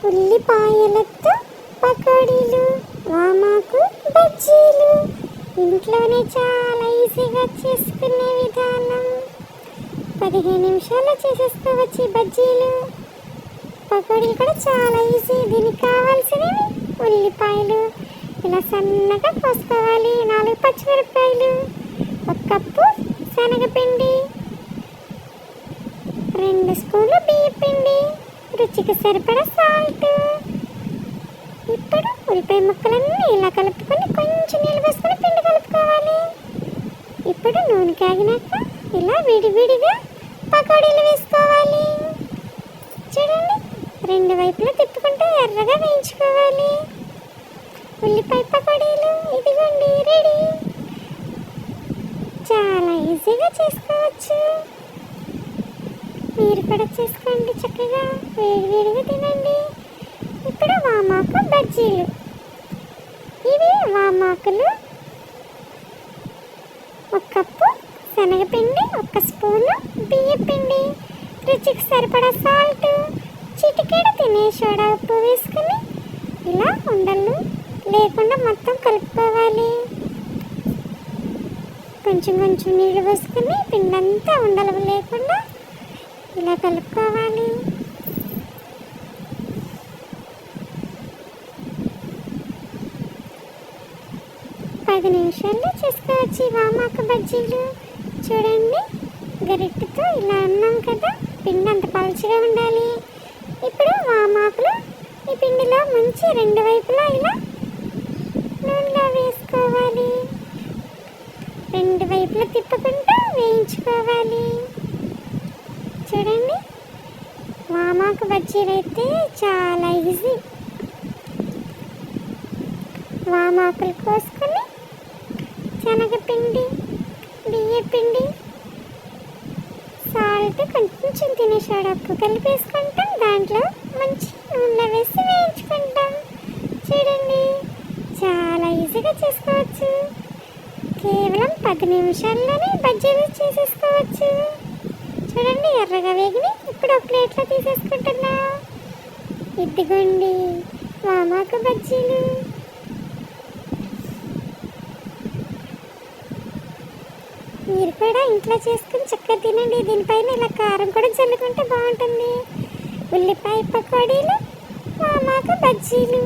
ఉల్లిపాయలతో పకోడీలు, వామాకు బజ్జీలు. ఇంట్లోనే చాలా ఈజీగా చేసుకునే విధానం. 15 నిమిషాల్లో చేసేసుకోవచ్చు ఈ బజ్జీలు. పకోడీలు కూడా చాలా ఈజీ. దీనికి కావాల్సినవి ఉల్లిపాయలు ఇలా సన్నగా కోసుకోవాలి, 4 పచ్చిమిరపకాయలు, 1 కప్పు శనగపిండి, 2 స్పూన్లు బియ్యపిండి, రుచికి సరిపడా సాల్ట్. ఇప్పుడు ఉల్లిపాయ ముక్కలన్నీ ఇలా కలుపుకొని కొంచెం నీళ్ళు వేసుకొని పిండి కలుపుకోవాలి. ఇప్పుడు నూనె కాగినాక ఇలా విడివిడిగా పకోడీలు వేసుకోవాలి. చూడండి, 2 వైపులా తిప్పుకుంటూ ఎర్రగా వేయించుకోవాలి. ఉల్లిపాయ పకోడీలు ఇదిగోండి రెడీ. చాలా ఈజీగా చేసుకోవచ్చు. మీరు కూడా చేసుకోండి, చక్కగా వేడివేడిగా తినండి. ఇప్పుడు వామాకు బజ్జీలు. ఇవి వామాకులు 1 కప్పు శనగపిండి, 1 స్పూను బియ్యపిండి, రుచికి సరిపడా సాల్ట్, చిటికెడు తినే సోడా ఉప్పు వేసుకుని ఇలా ఉండలు లేకుండా మొత్తం కలుపుకోవాలి. కొంచెం కొంచెం నీళ్ళు వేసుకుని పిండంతా ఉండలు లేకుండా ఇలా కలుపుకోవాలి. పది నిమిషాల్లో చేసుకోవచ్చు ఈ వామాకు బజ్జీలు. చూడండి, గరిటెతో ఇలా అన్నాం కదా, పిండి అంత పలుచగా ఉండాలి. ఇప్పుడు వామాకులు ఈ పిండిలో మంచి 2 వైపులా ఇలా నూనెలో వేసుకోవాలి. 2 వైపులా తిప్పుకుంటూ వేయించుకోవాలి. చూడండి, వామాకు బజ్జీలు అయితే చాలా ఈజీ. వామాకులు కోసుకొని శనగపిండి, బియ్యపిండి, సాల్ట్, కొంచెం తినే సోడా ఉప్పు కలిపేసుకుంటాం. దాంట్లో మంచి నూనె వేసి వేయించుకుంటాం. చూడండి, చాలా ఈజీగా చేసుకోవచ్చు. కేవలం 10 నిమిషాల్లోనే బజ్జీలు చేసేసుకోవచ్చు. చూడండి, ఎర్రగా వేగిని. ఇప్పుడు ఒక ప్లేట్లో తీసేసుకుంటున్నా. ఇదిగోండి వామాకు బజ్జీలు. మీరు కూడా ఇంట్లో చేసుకుని చక్కగా తినండి. దీనిపైన ఇలా కారం కూడా చల్లుకుంటే బాగుంటుంది. ఉల్లిపాయ పకోడీలు, వామాకు బజ్జీలు.